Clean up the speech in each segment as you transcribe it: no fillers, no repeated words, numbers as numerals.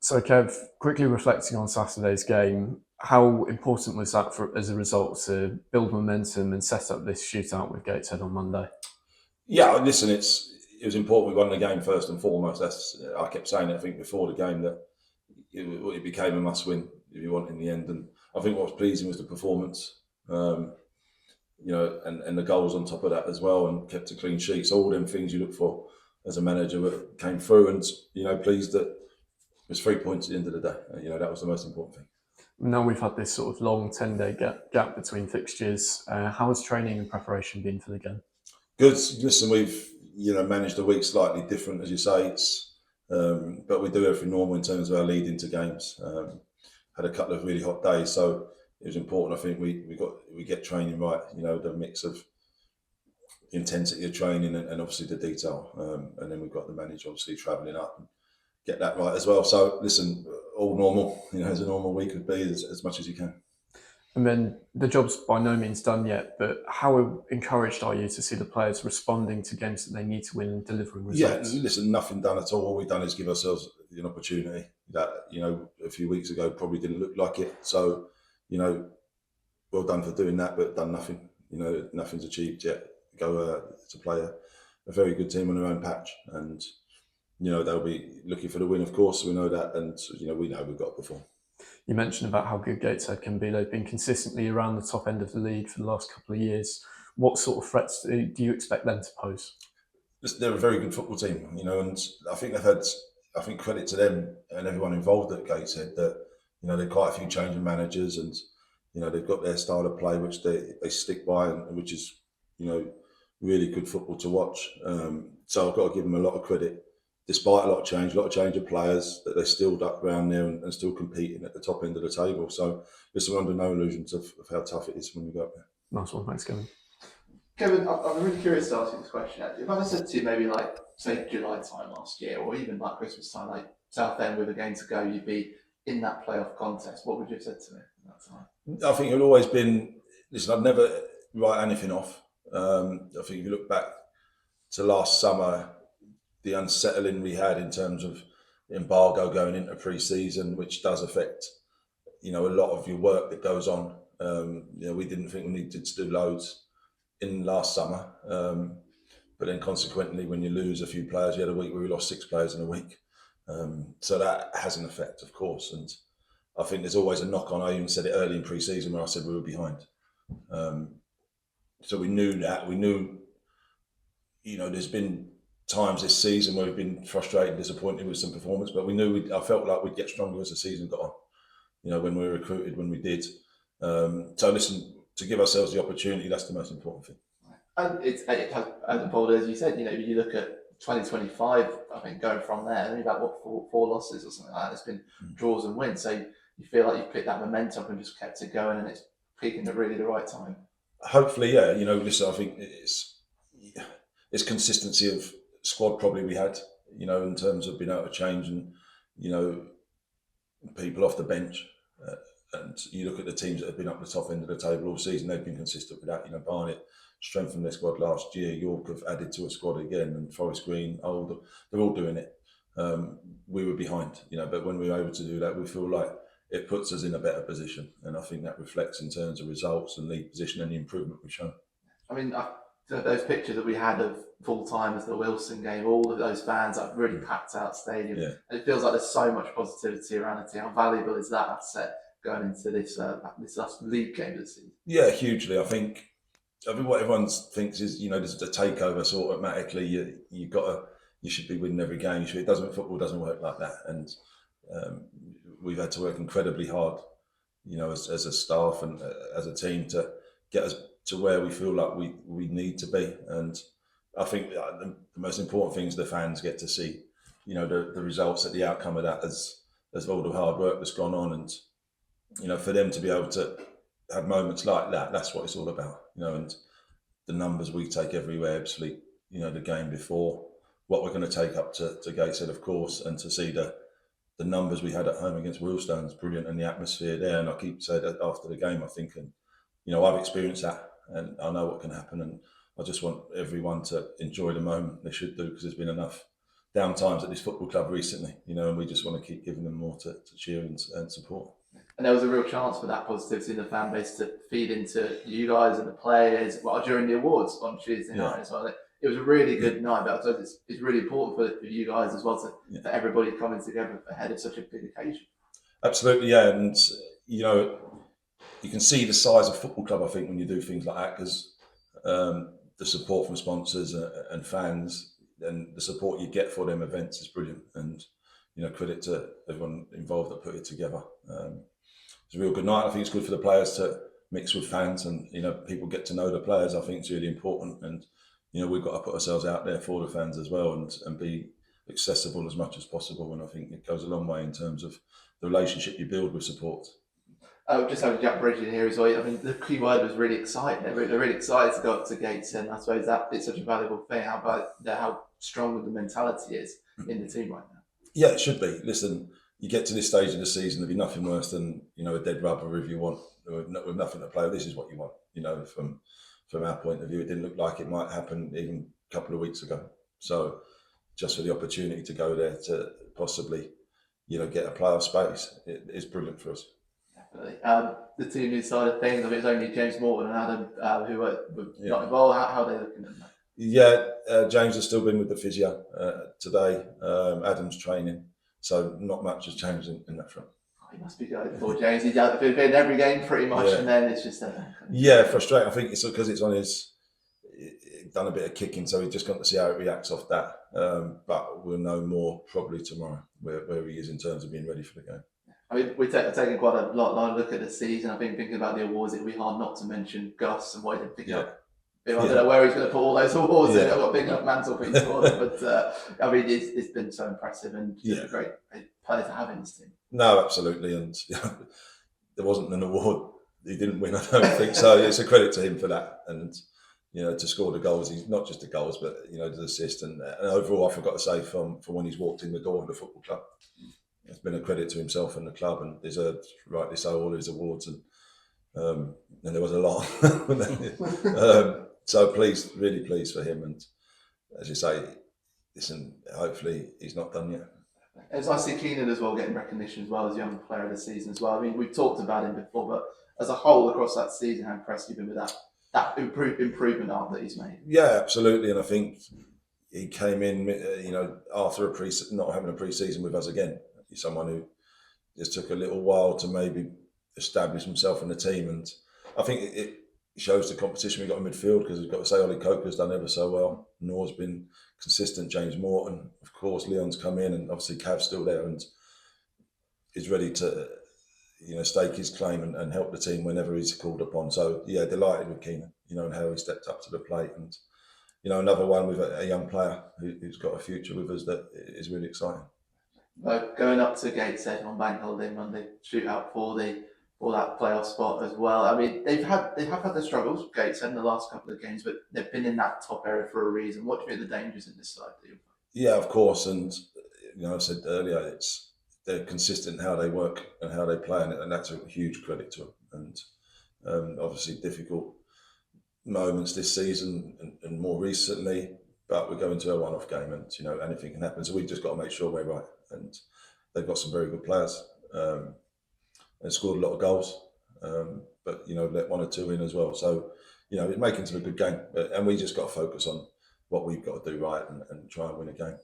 So, Kev, quickly reflecting on Saturday's game, how important was that as a result to build momentum and set up this shootout with Gateshead on Monday? Yeah, listen, it was important we won the game first and foremost. I kept saying it, I think, before the game that it became a must-win if you want in the end. And I think what was pleasing was the performance, and the goals on top of that as well, and kept a clean sheet. So all them things you look for as a manager came through, and pleased that it was 3 points at the end of the day. That was the most important thing. Now we've had this sort of long 10-day gap between fixtures. How has training and preparation been for the game? Good. Listen, we've managed the week slightly different, as you say. But we do everything normal in terms of our lead into games. Had a couple of really hot days, so it was important. I think we get training right. The mix of intensity of training and obviously the detail, and then we've got the manager obviously travelling up and get that right as well. So listen, all normal. As a normal week would be, as much as you can. And then the job's by no means done yet, but how encouraged are you to see the players responding to games that they need to win and delivering results? Yeah, listen, nothing done at all. All we've done is give ourselves an opportunity that, a few weeks ago probably didn't look like it. So, well done for doing that, but done nothing. Nothing's achieved yet. Go to play a very good team on their own patch. And, they'll be looking for the win, of course. We know that. And, we know we've got to perform. You mentioned about how good Gateshead can be. They've been consistently around the top end of the league for the last couple of years. What sort of threats do you expect them to pose? They're a very good football team, and I think they've had, credit to them and everyone involved at Gateshead that, they've quite a few changing managers and, they've got their style of play, which they stick by and which is, really good football to watch. So I've got to give them a lot of credit. Despite a lot of change of players, that they're still up around there and still competing at the top end of the table. So we're under no illusions of how tough it is when we go up there. Nice one, thanks, Kevin. Kevin, I'm really curious to ask you this question. Actually, if I said to you maybe say July time last year, or even Christmas time, Southend with a game to go, you'd be in that playoff contest, what would you have said to me at that time? I think it would always been. Listen, I'd never write anything off. I think if you look back to last summer, the unsettling we had in terms of embargo going into pre-season, which does affect, a lot of your work that goes on. We didn't think we needed to do loads in last summer. But then consequently, when you lose a few players, you had a week where we lost 6 players in a week. So that has an effect, of course. And I think there's always a knock on. I even said it early in pre-season where I said we were behind. So we knew that. We knew, there's been times this season where we've been frustrated, disappointed with some performance, but we knew I felt like we'd get stronger as the season got on. When we were recruited, when we did. So listen, to give ourselves the opportunity, that's the most important thing. And it has, as important as you said, you look at 2025, I think going from there, only about four losses or something like that. It's been draws and wins. So you feel like you've picked that momentum and just kept it going, and it's peaking at really the right time. Hopefully, yeah. Listen, I think it's consistency of squad probably we had, in terms of being able to change and, people off the bench. And you look at the teams that have been up the top end of the table all season, they've been consistent with that. Barnet strengthened their squad last year. York have added to a squad again, and Forest Green, they're all doing it. We were behind, but when we were able to do that, we feel like it puts us in a better position. And I think that reflects in terms of results and league position and the improvement we've shown. I mean, those pictures that we had of full time as the Wilson game, all of those fans have really packed out stadium. Yeah. And it feels like there's so much positivity around the team. How valuable is that asset going into this last league game this season? Yeah, hugely. I think what everyone thinks is, there's a takeover sort of automatically. You should be winning every game. Football doesn't work like that. And we've had to work incredibly hard, as a staff and as a team to get us to where we feel like we need to be. And I think the most important thing is the fans get to see, the results at the outcome of that as all the hard work that's gone on. And, for them to be able to have moments like that, that's what it's all about, and the numbers we take everywhere, obviously, the game before, what we're going to take up to Gateshead, of course, and to see the numbers we had at home against Wealdstone is brilliant, and the atmosphere there. And I keep saying that after the game, I think, and, I've experienced that and I know what can happen. And I just want everyone to enjoy the moment. They should do, because there's been enough down times at this football club recently, and we just want to keep giving them more to cheer and support. And there was a real chance for that positivity in the fan base to feed into you guys and the players during the awards on Tuesday night as well. It was a really good night, but I suppose it's really important for you guys as well for everybody coming together ahead of such a big occasion. Absolutely, yeah, and you can see the size of football club, I think, when you do things like that, because the support from sponsors and fans and the support you get for them events is brilliant. And credit to everyone involved that put it together. It's a real good night. I think it's good for the players to mix with fans, and people get to know the players. I think it's really important, and we've got to put ourselves out there for the fans as well, and be accessible as much as possible. And I think it goes a long way in terms of the relationship you build with support. Just having Jack Bridges here as well. I mean, the key word was really excited. They're really excited to go up to Gateshead, and I suppose that it's such a valuable thing. How strong the mentality is in the team right now. Yeah, it should be. Listen, you get to this stage of the season, there'd be nothing worse than a dead rubber if you want with nothing to play. This is what you want. From our point of view, it didn't look like it might happen even a couple of weeks ago. So, just for the opportunity to go there to possibly, get a playoff space, it is brilliant for us. Definitely. The two new side of things, I mean, it's only James Morton and Adam who were not involved. How are they looking at that? Yeah, James has still been with the physio today. Adam's training, so not much has changed in that front. He must be going for James. He's been in every game pretty much, and then it's just frustrating. I think it's because it's on his done a bit of kicking, so he's just got to see how it reacts off that. But we'll know more probably tomorrow where he is in terms of being ready for the game. I mean, we've taken quite a lot look at the season. I think thinking about the awards, it'd be hard not to mention Gus and what he did pick up. I don't know where he's going to put all those awards in. I've got a big enough mantelpiece for them, but I mean, it's been so impressive and just a great player to have in this team. No, absolutely, and there wasn't an award he didn't win, I don't think. So it's a credit to him for that, and to score the goals. He's not just the goals, but the assist, and overall, I forgot to say from when he's walked in the door of the football club, it's been a credit to himself and the club, and deserved, rightly so, all his awards, and there was a lot. So pleased, really pleased for him, and as you say, listen, hopefully he's not done yet. It's nice to see Kean as well getting recognition as well as young player of the season as well. I mean, we've talked about him before, but as a whole across that season, how impressed you've been with that improvement arc that he's made. Yeah, absolutely, and I think he came in, after not having a pre-season with us again. He's someone who just took a little while to maybe establish himself in the team, and I think it shows the competition we got in midfield, because we've got to say Ollie Coker's done ever so well. Nor's been consistent. James Morton, of course, Leon's come in, and obviously Cav's still there and is ready to stake his claim and help the team whenever he's called upon. So yeah, delighted with Kean, and how he stepped up to the plate, and another one with a young player who's got a future with us that is really exciting. Going up to Gateshead on Bank Holiday Monday, shootout for that playoff spot as well. I mean, they have had their struggles, Gateshead, in the last couple of games, but they've been in that top area for a reason. What do you think the dangers in this side? Yeah, of course, and I said earlier, they're consistent in how they work and how they play, and that's a huge credit to them. And obviously difficult moments this season and more recently, but we're going to a one-off game, and anything can happen. So we've just got to make sure we're right. And they've got some very good players. And scored a lot of goals, but let one or two in as well. So it's making it a good game, and we just got to focus on what we've got to do right and try and win a game.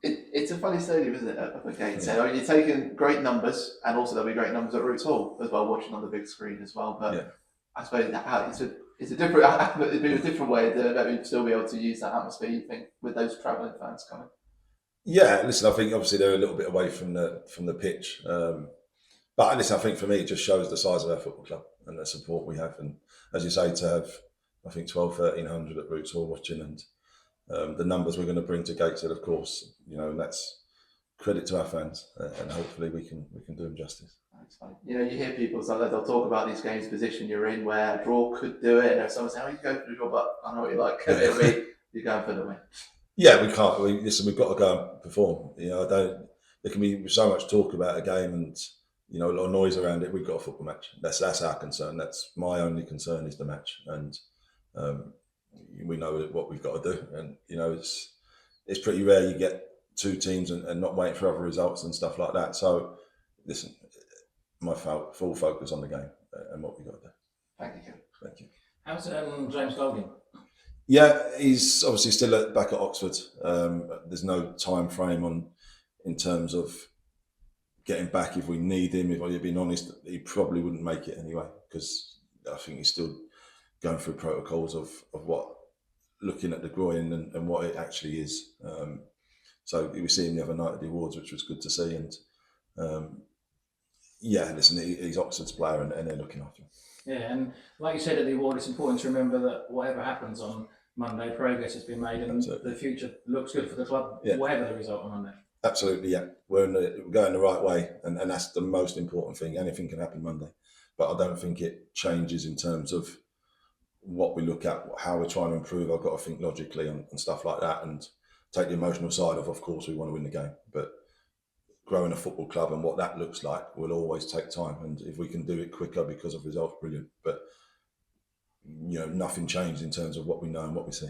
It's a funny stadium, isn't it? Up at Gateshead. I mean, you're taking great numbers, and also there'll be great numbers at Roots Hall as well, watching on the big screen as well. But I suppose it's a different, it'd be a different way to still be able to use that atmosphere. You think with those travelling fans coming? Yeah, listen, I think obviously they're a little bit away from the pitch. But listen, I think for me, it just shows the size of our football club and the support we have. And as you say, to have, I think, 1,200-1,300 at Roots Hall watching, and the numbers we're going to bring to Gateshead, of course, and that's credit to our fans, and hopefully we can do them justice. That's fine. You hear people sometimes they'll talk about these games position you're in, where a draw could do it, and someone say, "Oh, you go for the draw," but I know what you like. It'll be you're going for the win. Yeah, we can't. Listen, we've got to go and perform. There can be so much talk about a game and a lot of noise around it. We've got a football match. That's our concern. That's my only concern, is the match, and we know what we've got to do. And it's pretty rare you get two teams and not waiting for other results and stuff like that. So, listen, my full focus on the game and what we got to do. Thank you. Thank you. How's James Logan? Yeah, he's obviously still back at Oxford. There's no time frame in terms of getting back if we need him. If I'm being honest, he probably wouldn't make it anyway, because I think he's still going through protocols of what, looking at the groin and what it actually is. So we see him the other night at the awards, which was good to see. And yeah, listen, he's Oxford's player, and they're looking after him. Yeah, and like you said at the award, it's important to remember that whatever happens on Monday, progress has been made, and Absolutely. the future looks good for the club, whatever the result on Monday. Absolutely, yeah. We're going the right way, and that's the most important thing. Anything can happen Monday, but I don't think it changes in terms of what we look at, how we're trying to improve. I've got to think logically and stuff like that, and take the emotional side of course, we want to win the game. But growing a football club and what that looks like will always take time. And if we can do it quicker because of results, brilliant. But, nothing changed in terms of what we know and what we see.